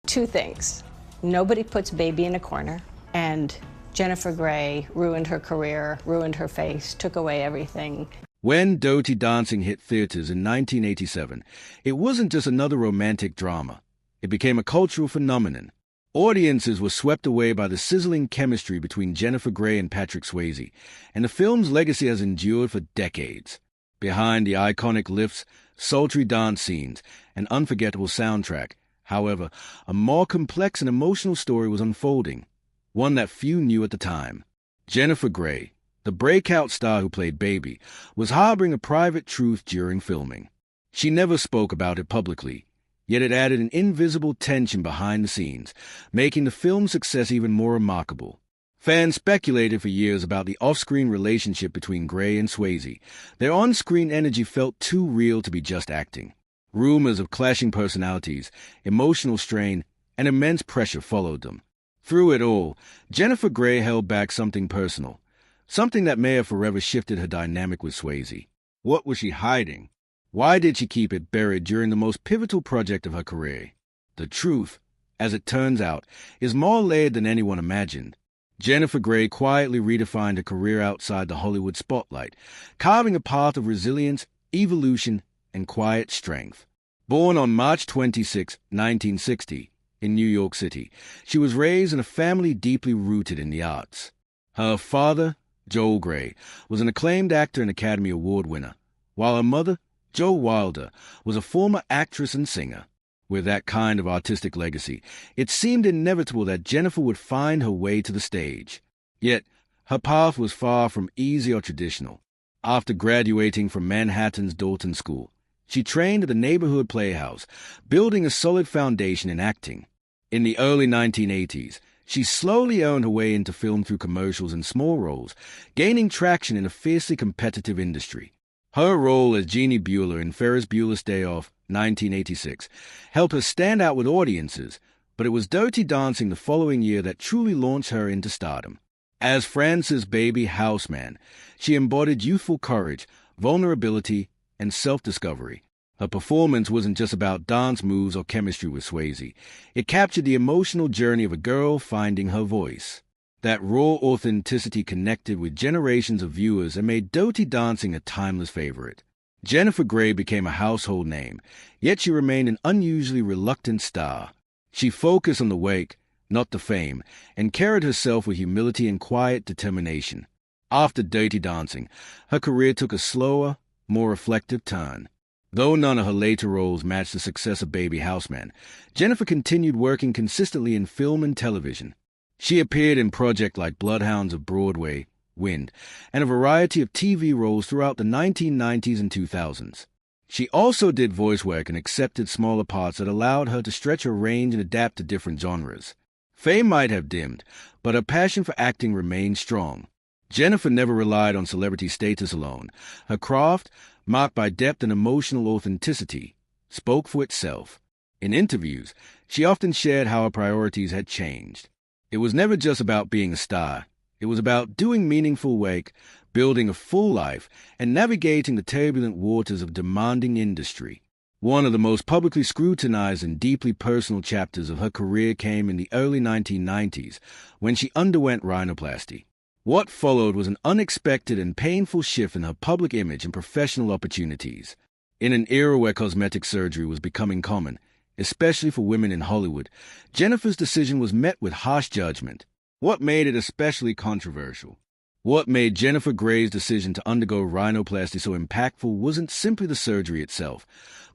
Two things. Nobody puts baby in a corner, and Jennifer Grey ruined her career, ruined her face, took away everything. When Dirty Dancing hit theaters in 1987, it wasn't just another romantic drama. It became a cultural phenomenon. Audiences were swept away by the sizzling chemistry between Jennifer Grey and Patrick Swayze, and the film's legacy has endured for decades. Behind the iconic lifts, sultry dance scenes, and unforgettable soundtrack, however, a more complex and emotional story was unfolding, one that few knew at the time. Jennifer Grey, the breakout star who played Baby, was harboring a private truth during filming. She never spoke about it publicly, yet it added an invisible tension behind the scenes, making the film's success even more remarkable. Fans speculated for years about the off-screen relationship between Grey and Swayze. Their on-screen energy felt too real to be just acting. Rumors of clashing personalities, emotional strain, and immense pressure followed them. Through it all, Jennifer Grey held back something personal, something that may have forever shifted her dynamic with Swayze. What was she hiding? Why did she keep it buried during the most pivotal project of her career? The truth, as it turns out, is more layered than anyone imagined. Jennifer Grey quietly redefined her career outside the Hollywood spotlight, carving a path of resilience, evolution, and quiet strength. Born on March 26, 1960, in New York City, she was raised in a family deeply rooted in the arts. Her father, Joel Grey, was an acclaimed actor and Academy Award winner, while her mother, Jo Wilder, was a former actress and singer. With that kind of artistic legacy, it seemed inevitable that Jennifer would find her way to the stage. Yet, her path was far from easy or traditional. After graduating from Manhattan's Dalton School, she trained at the neighborhood playhouse, building a solid foundation in acting. In the early 1980s, she slowly earned her way into film through commercials and small roles, gaining traction in a fiercely competitive industry. Her role as Jeannie Bueller in Ferris Bueller's Day Off, 1986, helped her stand out with audiences, but it was Dirty Dancing the following year that truly launched her into stardom. As Frances Baby Houseman, she embodied youthful courage, vulnerability, and self-discovery. Her performance wasn't just about dance moves or chemistry with Swayze. It captured the emotional journey of a girl finding her voice. That raw authenticity connected with generations of viewers and made Dirty Dancing a timeless favorite. Jennifer Grey became a household name, yet she remained an unusually reluctant star. She focused on the wake, not the fame, and carried herself with humility and quiet determination. After Dirty Dancing, her career took a slower, more reflective turn. Though none of her later roles matched the success of Baby Houseman, Jennifer continued working consistently in film and television. She appeared in projects like Bloodhounds of Broadway, Wind, and a variety of TV roles throughout the 1990s and 2000s. She also did voice work and accepted smaller parts that allowed her to stretch her range and adapt to different genres. Fame might have dimmed, but her passion for acting remained strong. Jennifer never relied on celebrity status alone. Her craft, marked by depth and emotional authenticity, spoke for itself. In interviews, she often shared how her priorities had changed. It was never just about being a star. It was about doing meaningful work, building a full life, and navigating the turbulent waters of demanding industry. One of the most publicly scrutinized and deeply personal chapters of her career came in the early 1990s, when she underwent rhinoplasty. What followed was an unexpected and painful shift in her public image and professional opportunities. In an era where cosmetic surgery was becoming common, especially for women in Hollywood, Jennifer's decision was met with harsh judgment. What made it especially controversial? What made Jennifer Grey's decision to undergo rhinoplasty so impactful wasn't simply the surgery itself,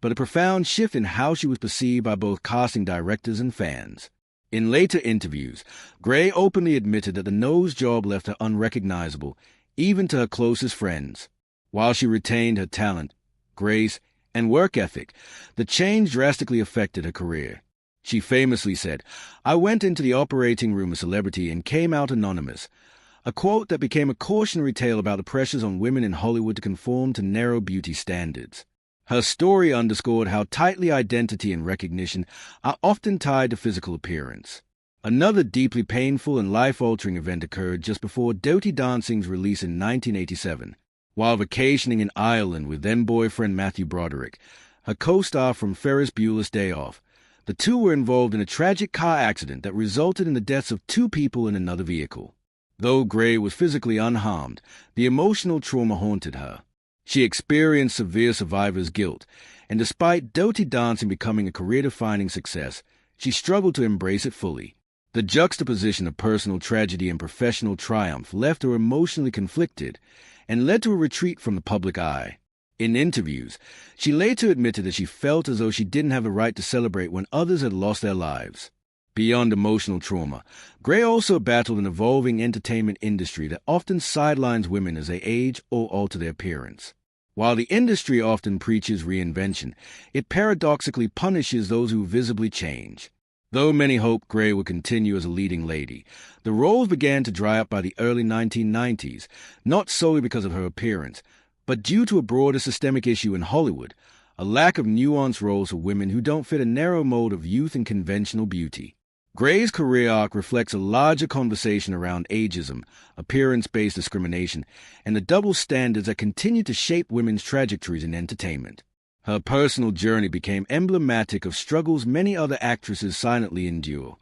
but a profound shift in how she was perceived by both casting directors and fans. In later interviews, Grey openly admitted that the nose job left her unrecognizable, even to her closest friends. While she retained her talent, grace, and work ethic, the change drastically affected her career. She famously said, "I went into the operating room a celebrity and came out anonymous," a quote that became a cautionary tale about the pressures on women in Hollywood to conform to narrow beauty standards. Her story underscored how tightly identity and recognition are often tied to physical appearance. Another deeply painful and life-altering event occurred just before Dirty Dancing's release in 1987. While vacationing in Ireland with then-boyfriend Matthew Broderick, her co-star from Ferris Bueller's Day Off, The two were involved in a tragic car accident that resulted in the deaths of 2 people in another vehicle. Though Gray was physically unharmed, the emotional trauma haunted her. She experienced severe survivor's guilt, and despite Dirty Dancing becoming a career-defining success, she struggled to embrace it fully. The juxtaposition of personal tragedy and professional triumph left her emotionally conflicted and led to a retreat from the public eye. In interviews, she later admitted that she felt as though she didn't have a right to celebrate when others had lost their lives. Beyond emotional trauma, Gray also battled an evolving entertainment industry that often sidelines women as they age or alter their appearance. While the industry often preaches reinvention, it paradoxically punishes those who visibly change. Though many hoped Gray would continue as a leading lady, the roles began to dry up by the early 1990s, not solely because of her appearance, but due to a broader systemic issue in Hollywood, a lack of nuanced roles for women who don't fit a narrow mold of youth and conventional beauty. Gray's career arc reflects a larger conversation around ageism, appearance-based discrimination, and the double standards that continue to shape women's trajectories in entertainment. Her personal journey became emblematic of struggles many other actresses silently endure.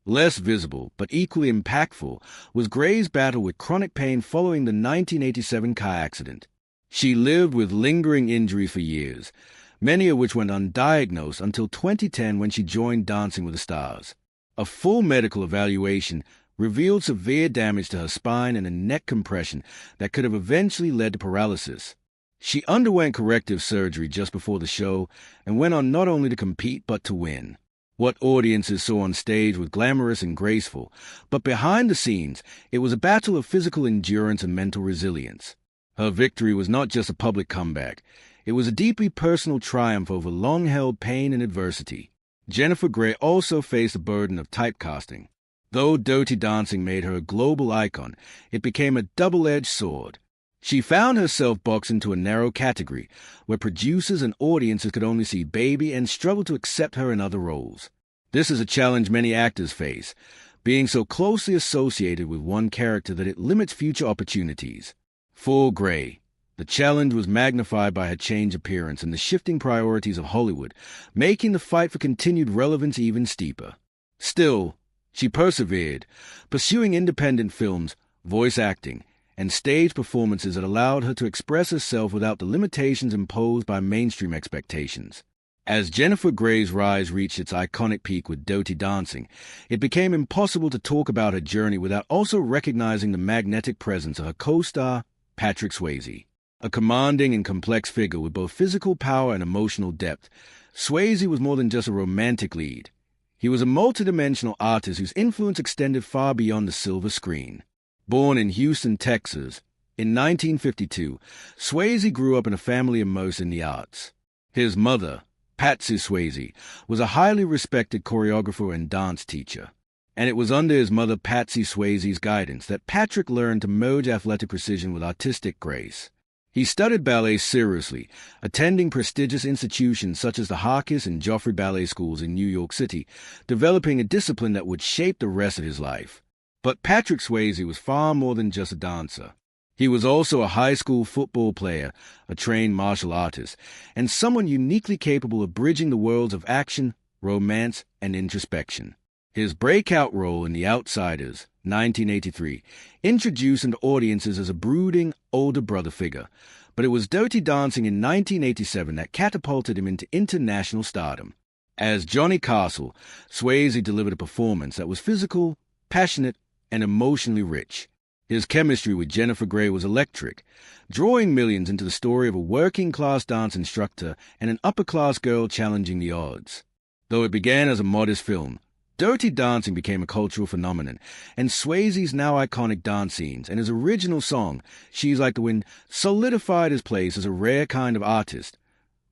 Less visible, but equally impactful, was Gray's battle with chronic pain following the 1987 car accident. She lived with lingering injuries for years, many of which went undiagnosed until 2010 when she joined Dancing with the Stars. A full medical evaluation revealed severe damage to her spine and a neck compression that could have eventually led to paralysis. She underwent corrective surgery just before the show and went on not only to compete but to win. What audiences saw on stage was glamorous and graceful, but behind the scenes, it was a battle of physical endurance and mental resilience. Her victory was not just a public comeback. It was a deeply personal triumph over long-held pain and adversity. Jennifer Grey also faced the burden of typecasting. Though Dirty Dancing made her a global icon, it became a double-edged sword. She found herself boxed into a narrow category, where producers and audiences could only see Baby and struggled to accept her in other roles. This is a challenge many actors face, being so closely associated with one character that it limits future opportunities. For Grey, the challenge was magnified by her changed appearance and the shifting priorities of Hollywood, making the fight for continued relevance even steeper. Still, she persevered, pursuing independent films, voice acting, and stage performances that allowed her to express herself without the limitations imposed by mainstream expectations. As Jennifer Grey's rise reached its iconic peak with Dirty Dancing, it became impossible to talk about her journey without also recognizing the magnetic presence of her co-star, Patrick Swayze. A commanding and complex figure with both physical power and emotional depth, Swayze was more than just a romantic lead. He was a multidimensional artist whose influence extended far beyond the silver screen. Born in Houston, Texas, in 1952, Swayze grew up in a family immersed in the arts. His mother, Patsy Swayze, was a highly respected choreographer and dance teacher, and it was under his mother Patsy Swayze's guidance that Patrick learned to merge athletic precision with artistic grace. He studied ballet seriously, attending prestigious institutions such as the Harkis and Joffrey Ballet Schools in New York City, developing a discipline that would shape the rest of his life. But Patrick Swayze was far more than just a dancer. He was also a high school football player, a trained martial artist, and someone uniquely capable of bridging the worlds of action, romance, and introspection. His breakout role in The Outsiders, 1983, introduced him to audiences as a brooding, older brother figure, but it was Dirty Dancing in 1987 that catapulted him into international stardom. As Johnny Castle, Swayze delivered a performance that was physical, passionate, and emotionally rich. His chemistry with Jennifer Grey was electric, drawing millions into the story of a working-class dance instructor and an upper-class girl challenging the odds. Though it began as a modest film, Dirty Dancing became a cultural phenomenon, and Swayze's now iconic dance scenes and his original song, She's Like the Wind, solidified his place as a rare kind of artist,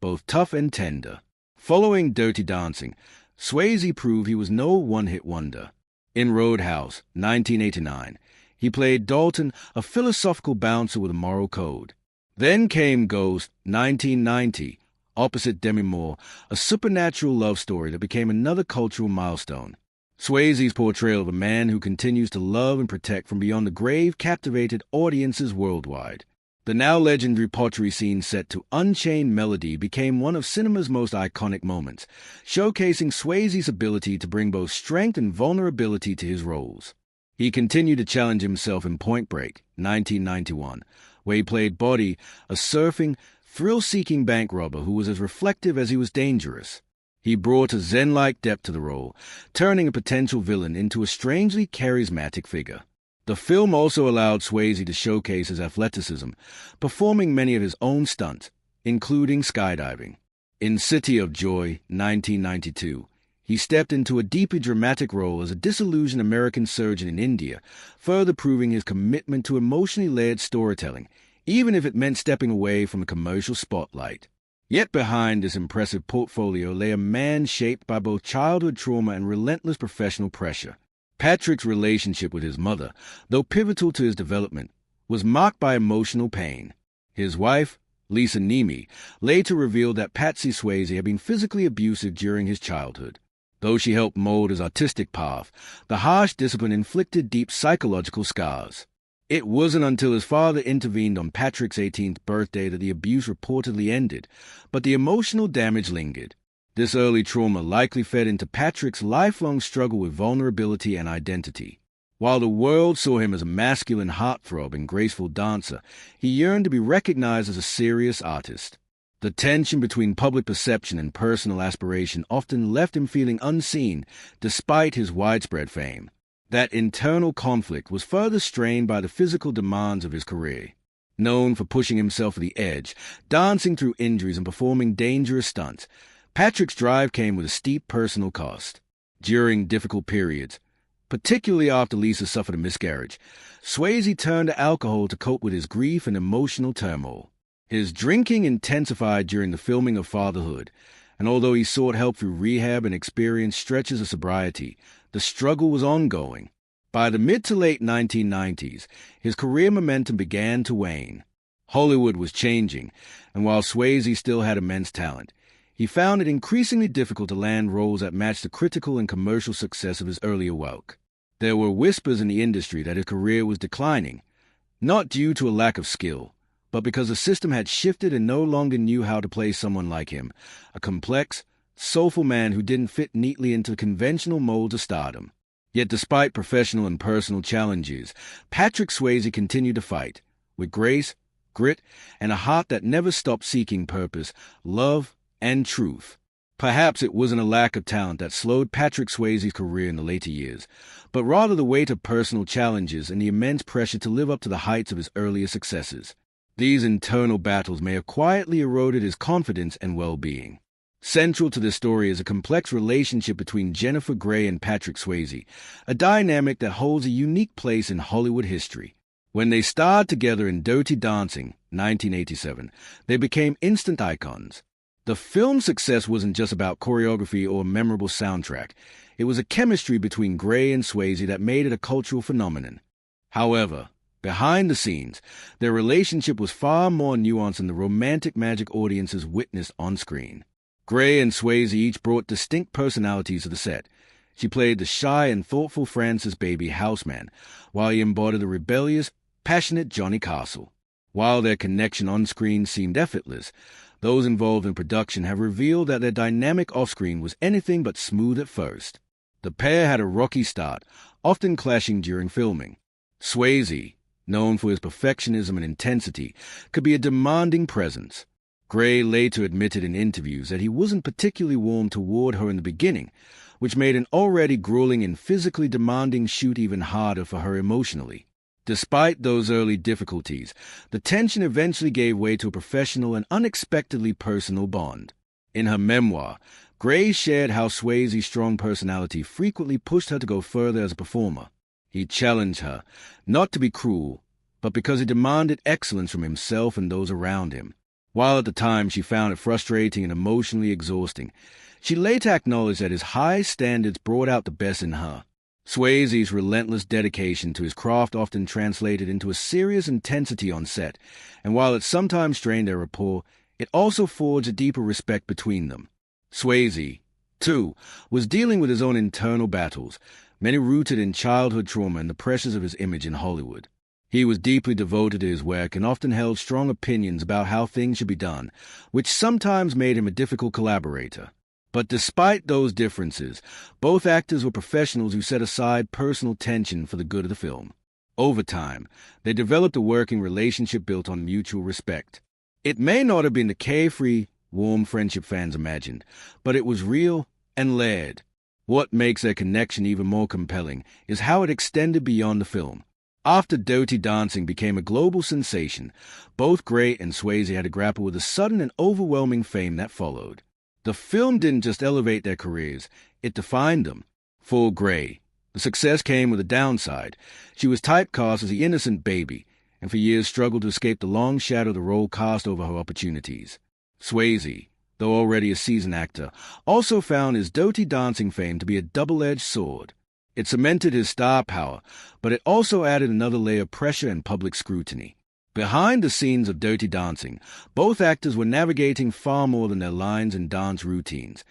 both tough and tender. Following Dirty Dancing, Swayze proved he was no one-hit wonder. In Roadhouse, 1989, he played Dalton, a philosophical bouncer with a moral code. Then came Ghost, 1990, opposite Demi Moore, a supernatural love story that became another cultural milestone. Swayze's portrayal of a man who continues to love and protect from beyond the grave captivated audiences worldwide. The now legendary pottery scene set to Unchained Melody became one of cinema's most iconic moments, showcasing Swayze's ability to bring both strength and vulnerability to his roles. He continued to challenge himself in Point Break, 1991, where he played Boddy, a surfing, thrill-seeking bank robber who was as reflective as he was dangerous. He brought a zen-like depth to the role, turning a potential villain into a strangely charismatic figure. The film also allowed Swayze to showcase his athleticism, performing many of his own stunts, including skydiving. In City of Joy, 1992, he stepped into a deeply dramatic role as a disillusioned American surgeon in India, further proving his commitment to emotionally layered storytelling, even if it meant stepping away from the commercial spotlight. Yet behind this impressive portfolio lay a man shaped by both childhood trauma and relentless professional pressure. Patrick's relationship with his mother, though pivotal to his development, was marked by emotional pain. His wife, Lisa Nemi, later revealed that Patsy Swayze had been physically abusive during his childhood. Though she helped mold his artistic path, the harsh discipline inflicted deep psychological scars. It wasn't until his father intervened on Patrick's 18th birthday that the abuse reportedly ended, but the emotional damage lingered. This early trauma likely fed into Patrick's lifelong struggle with vulnerability and identity. While the world saw him as a masculine heartthrob and graceful dancer, he yearned to be recognized as a serious artist. The tension between public perception and personal aspiration often left him feeling unseen despite his widespread fame. That internal conflict was further strained by the physical demands of his career. Known for pushing himself to the edge, dancing through injuries and performing dangerous stunts, Patrick's drive came with a steep personal cost. During difficult periods, particularly after Lisa suffered a miscarriage, Swayze turned to alcohol to cope with his grief and emotional turmoil. His drinking intensified during the filming of Fatherhood, and although he sought help through rehab and experienced stretches of sobriety, the struggle was ongoing. By the mid to late 1990s, his career momentum began to wane. Hollywood was changing, and while Swayze still had immense talent, he found it increasingly difficult to land roles that matched the critical and commercial success of his earlier work. There were whispers in the industry that his career was declining, not due to a lack of skill, but because the system had shifted and no longer knew how to play someone like him, a complex, soulful man who didn't fit neatly into conventional molds of stardom. Yet despite professional and personal challenges, Patrick Swayze continued to fight, with grace, grit, and a heart that never stopped seeking purpose, love, and truth. Perhaps it wasn't a lack of talent that slowed Patrick Swayze's career in the later years, but rather the weight of personal challenges and the immense pressure to live up to the heights of his earlier successes. These internal battles may have quietly eroded his confidence and well-being. Central to this story is a complex relationship between Jennifer Grey and Patrick Swayze, a dynamic that holds a unique place in Hollywood history. When they starred together in Dirty Dancing, 1987, they became instant icons. The film's success wasn't just about choreography or a memorable soundtrack. It was a chemistry between Grey and Swayze that made it a cultural phenomenon. However, behind the scenes, their relationship was far more nuanced than the romantic magic audiences witnessed on screen. Grey and Swayze each brought distinct personalities to the set. She played the shy and thoughtful Francis Baby Houseman, while he embodied the rebellious, passionate Johnny Castle. While their connection on screen seemed effortless, those involved in production have revealed that their dynamic off-screen was anything but smooth at first. The pair had a rocky start, often clashing during filming. Swayze, known for his perfectionism and intensity, could be a demanding presence. Grey later admitted in interviews that he wasn't particularly warm toward her in the beginning, which made an already grueling and physically demanding shoot even harder for her emotionally. Despite those early difficulties, the tension eventually gave way to a professional and unexpectedly personal bond. In her memoir, Grey shared how Swayze's strong personality frequently pushed her to go further as a performer. He challenged her, not to be cruel, but because he demanded excellence from himself and those around him. While at the time she found it frustrating and emotionally exhausting, she later acknowledged that his high standards brought out the best in her. Swayze's relentless dedication to his craft often translated into a serious intensity on set, and while it sometimes strained their rapport, it also forged a deeper respect between them. Swayze, too, was dealing with his own internal battles, many rooted in childhood trauma and the pressures of his image in Hollywood. He was deeply devoted to his work and often held strong opinions about how things should be done, which sometimes made him a difficult collaborator. But despite those differences, both actors were professionals who set aside personal tension for the good of the film. Over time, they developed a working relationship built on mutual respect. It may not have been the carefree, warm friendship fans imagined, but it was real and layered. What makes their connection even more compelling is how it extended beyond the film. After Dirty Dancing became a global sensation, both Gray and Swayze had to grapple with the sudden and overwhelming fame that followed. The film didn't just elevate their careers, it defined them. For Gray, the success came with a downside. She was typecast as the innocent baby, and for years struggled to escape the long shadow the role cast over her opportunities. Swayze, though already a seasoned actor, also found his Dirty Dancing fame to be a double-edged sword. It cemented his star power, but it also added another layer of pressure and public scrutiny. Behind the scenes of Dirty Dancing, both actors were navigating far more than their lines and dance routines.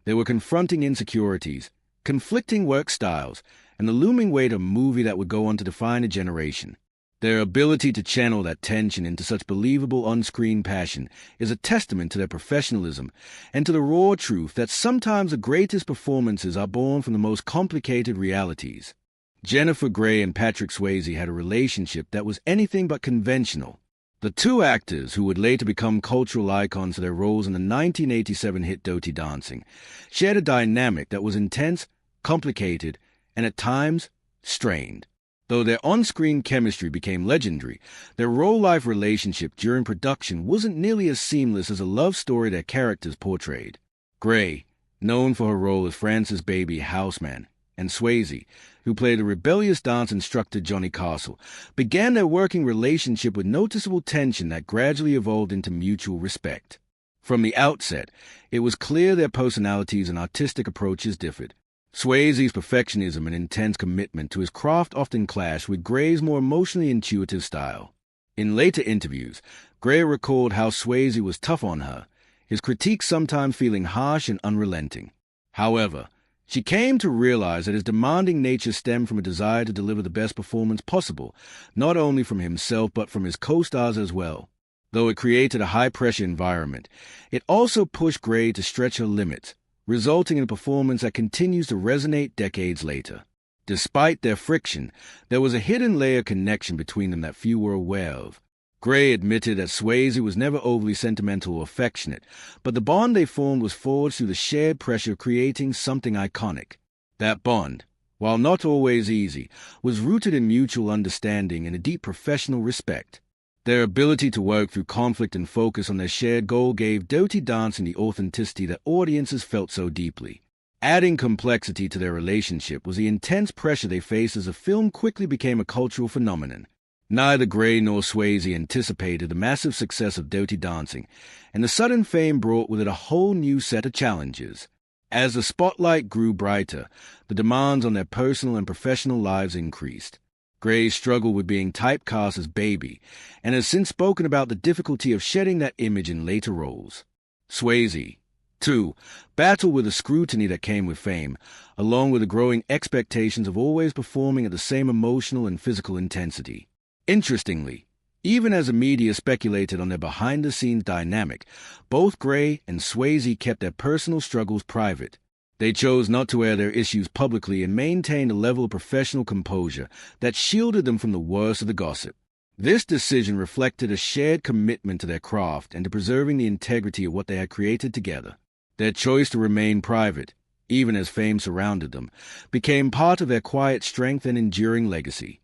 They were confronting insecurities, conflicting work styles, and the looming weight of a movie that would go on to define a generation. Their ability to channel that tension into such believable on-screen passion is a testament to their professionalism and to the raw truth that sometimes the greatest performances are born from the most complicated realities. Jennifer Grey and Patrick Swayze had a relationship that was anything but conventional. The two actors, who would later become cultural icons for their roles in the 1987 hit Dirty Dancing, shared a dynamic that was intense, complicated, and at times strained. Though their on-screen chemistry became legendary, their real-life relationship during production wasn't nearly as seamless as a love story their characters portrayed. Grey, known for her role as Francis' baby Houseman, and Swayze, who played a rebellious dance instructor Johnny Castle, began their working relationship with noticeable tension that gradually evolved into mutual respect. From the outset, it was clear their personalities and artistic approaches differed. Swayze's perfectionism and intense commitment to his craft often clashed with Gray's more emotionally intuitive style. In later interviews, Gray recalled how Swayze was tough on her, his critiques sometimes feeling harsh and unrelenting. However, she came to realize that his demanding nature stemmed from a desire to deliver the best performance possible, not only from himself but from his co-stars as well. Though it created a high-pressure environment, it also pushed Gray to stretch her limits, resulting in a performance that continues to resonate decades later. Despite their friction, there was a hidden layer of connection between them that few were aware of. Gray admitted that Swayze was never overly sentimental or affectionate, but the bond they formed was forged through the shared pressure of creating something iconic. That bond, while not always easy, was rooted in mutual understanding and a deep professional respect. Their ability to work through conflict and focus on their shared goal gave Dirty Dancing the authenticity that audiences felt so deeply. Adding complexity to their relationship was the intense pressure they faced as the film quickly became a cultural phenomenon. Neither Gray nor Swayze anticipated the massive success of Dirty Dancing, and the sudden fame brought with it a whole new set of challenges. As the spotlight grew brighter, the demands on their personal and professional lives increased. Gray struggled with being typecast as Baby, and has since spoken about the difficulty of shedding that image in later roles. Swayze, too, battled with the scrutiny that came with fame, along with the growing expectations of always performing at the same emotional and physical intensity. Interestingly, even as the media speculated on their behind-the-scenes dynamic, both Gray and Swayze kept their personal struggles private. They chose not to air their issues publicly and maintained a level of professional composure that shielded them from the worst of the gossip. This decision reflected a shared commitment to their craft and to preserving the integrity of what they had created together. Their choice to remain private, even as fame surrounded them, became part of their quiet strength and enduring legacy.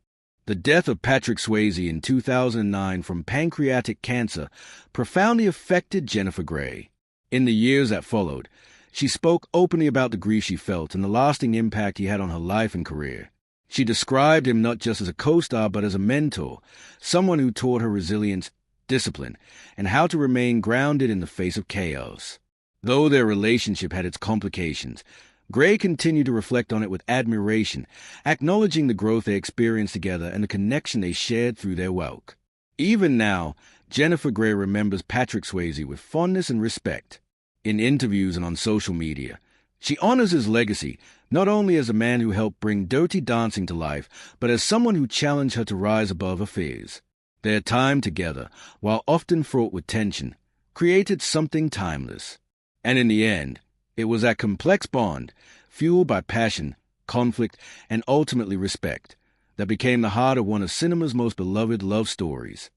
The death of Patrick Swayze in 2009 from pancreatic cancer profoundly affected Jennifer Grey. In the years that followed, she spoke openly about the grief she felt and the lasting impact he had on her life and career. She described him not just as a co-star but as a mentor, someone who taught her resilience, discipline, and how to remain grounded in the face of chaos. Though their relationship had its complications, Gray continued to reflect on it with admiration, acknowledging the growth they experienced together and the connection they shared through their work. Even now, Jennifer Grey remembers Patrick Swayze with fondness and respect. In interviews and on social media, She honors his legacy, not only as a man who helped bring Dirty Dancing to life, but as someone who challenged her to rise above her fears. Their time together, while often fraught with tension, created something timeless. And in the end, it was that complex bond, fueled by passion, conflict, and ultimately respect, that became the heart of one of cinema's most beloved love stories.